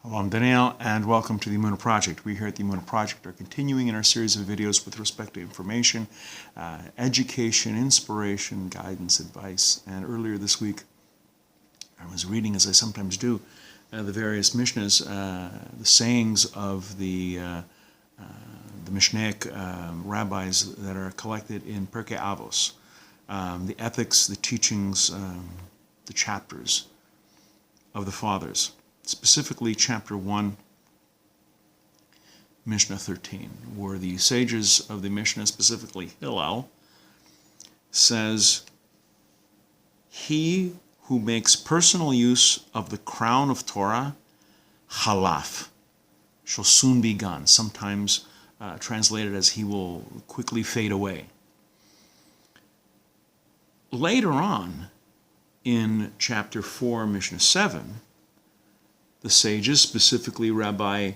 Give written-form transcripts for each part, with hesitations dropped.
Hello, I'm Daniel, and welcome to the Emunah Project. We here at the Emunah Project are continuing in our series of videos with respect to information, education, inspiration, guidance, advice. And earlier this week, I was reading, as I sometimes do, the various Mishnahs, the sayings of the Mishnaic rabbis that are collected in Pirkei Avos, the ethics, the teachings, the chapters of the fathers. Specifically, chapter 1, Mishnah 13, where the sages of the Mishnah, specifically Hillel, says, "He who makes personal use of the crown of Torah, halaf, shall soon be gone," sometimes translated as "he will quickly fade away." Later on, in chapter 4, Mishnah 7, the sages, specifically Rabbi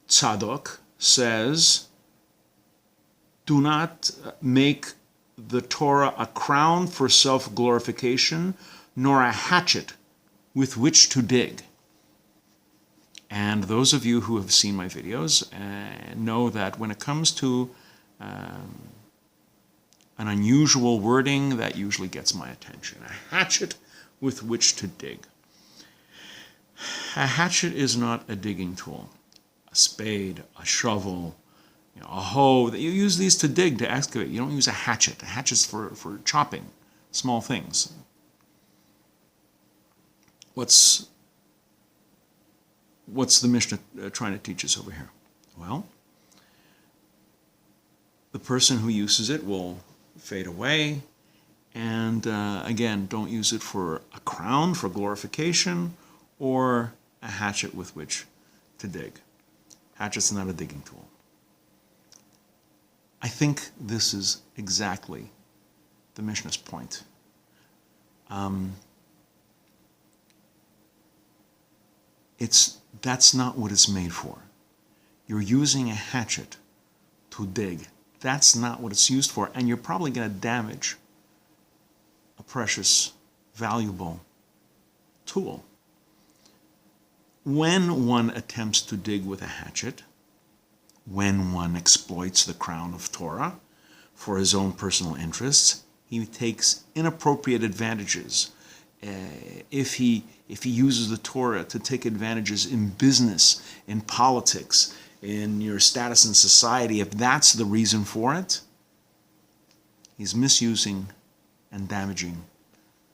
Tzadok, says, "Do not make the Torah a crown for self-glorification, nor a hatchet with which to dig." And those of you who have seen my videos know that when it comes to an unusual wording, that usually gets my attention. A hatchet with which to dig. A hatchet is not a digging tool. A spade, a shovel, a hoe. You use these to dig, to excavate. You don't use a hatchet. A hatchet's for chopping small things. What's the Mishnah trying to teach us over here? Well, the person who uses it will fade away. And again, don't use it for a crown, for glorification, or a hatchet with which to dig. Hatchet's not a digging tool. I think this is exactly the Mishnah's point. That's not what it's made for. You're using a hatchet to dig. That's not what it's used for, and you're probably going to damage a precious, valuable tool. When one attempts to dig with a hatchet, when one exploits the crown of Torah for his own personal interests, he takes inappropriate advantages. If he uses the Torah to take advantages in business, in politics, in your status in society, if that's the reason for it, he's misusing and damaging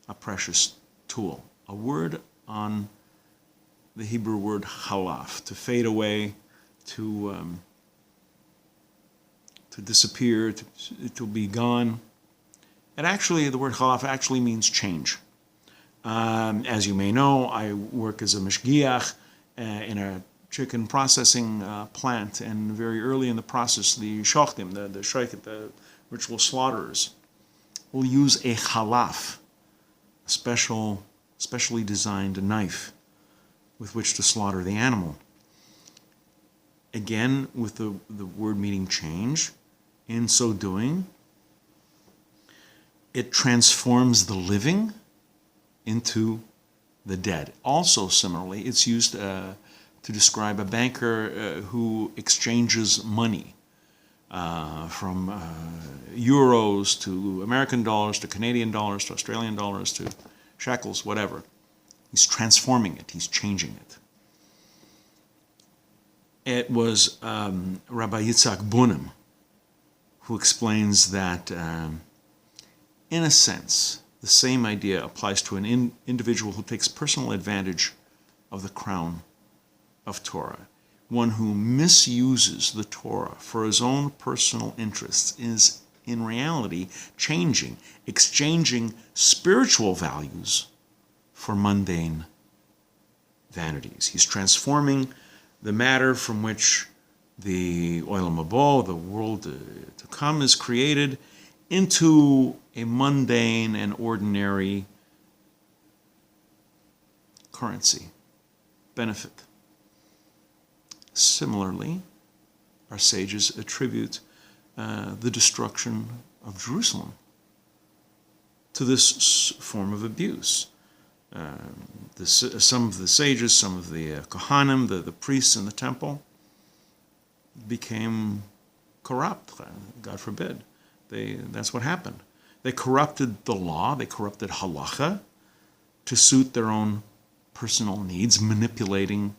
a precious tool. A word on the Hebrew word halaf, to fade away, to disappear, to be gone. And actually, the word halaf actually means change. As you may know, I work as a mishgiach in a chicken processing plant, and very early in the process, the shochtim, the shochet, the ritual slaughterers, will use a halaf, a specially designed knife with which to slaughter the animal. Again, with the word meaning change, in so doing, it transforms the living into the dead. Also, similarly, it's used to describe a banker who exchanges money from euros to American dollars to Canadian dollars to Australian dollars to shekels, whatever. He's transforming it. He's changing it. It was Rabbi Yitzhak Bunim who explains that, in a sense, the same idea applies to an individual who takes personal advantage of the crown of Torah. One who misuses the Torah for his own personal interests is, in reality, exchanging spiritual values for mundane vanities. He's transforming the matter from which the Olam Haba, the world to come, is created into a mundane and ordinary currency, benefit. Similarly, our sages attribute the destruction of Jerusalem to this form of abuse. some of the sages, some of the Kohanim, the priests in the temple, became corrupt. God forbid. That's what happened. They corrupted the law. They corrupted halacha to suit their own personal needs, manipulating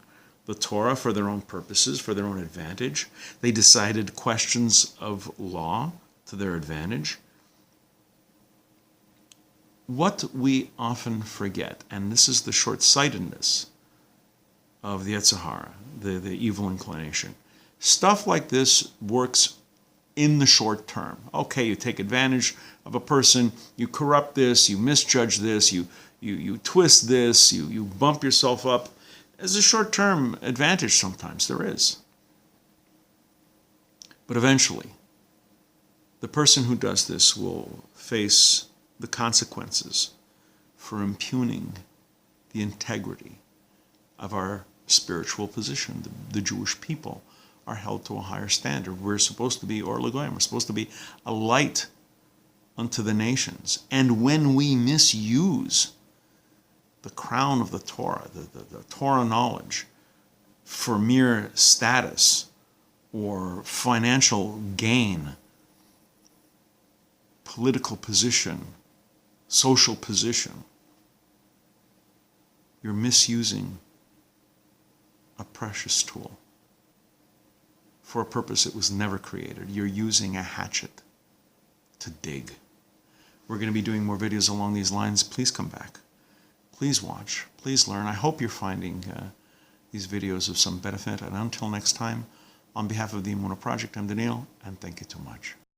the Torah for their own purposes, for their own advantage. They decided questions of law to their advantage. What we often forget, and this is the short-sightedness of the Yetzer Hara, the evil inclination, stuff like this works in the short term. Okay, you take advantage of a person, you corrupt this, you misjudge this, you twist this, you bump yourself up. There's a short-term advantage sometimes, there is. But eventually, the person who does this will face the consequences for impugning the integrity of our spiritual position. The Jewish people are held to a higher standard. We're supposed to be Or L'Goyim. We're supposed to be a light unto the nations. And when we misuse the crown of the Torah, the Torah knowledge, for mere status or financial gain, political position, social position, you're misusing a precious tool for a purpose it was never created. You're using a hatchet to dig. We're going to be doing more videos along these lines. Please come back. Please watch. Please learn. I hope you're finding these videos of some benefit. And until next time, on behalf of the Emunah Project, I'm Daniel, and thank you too much.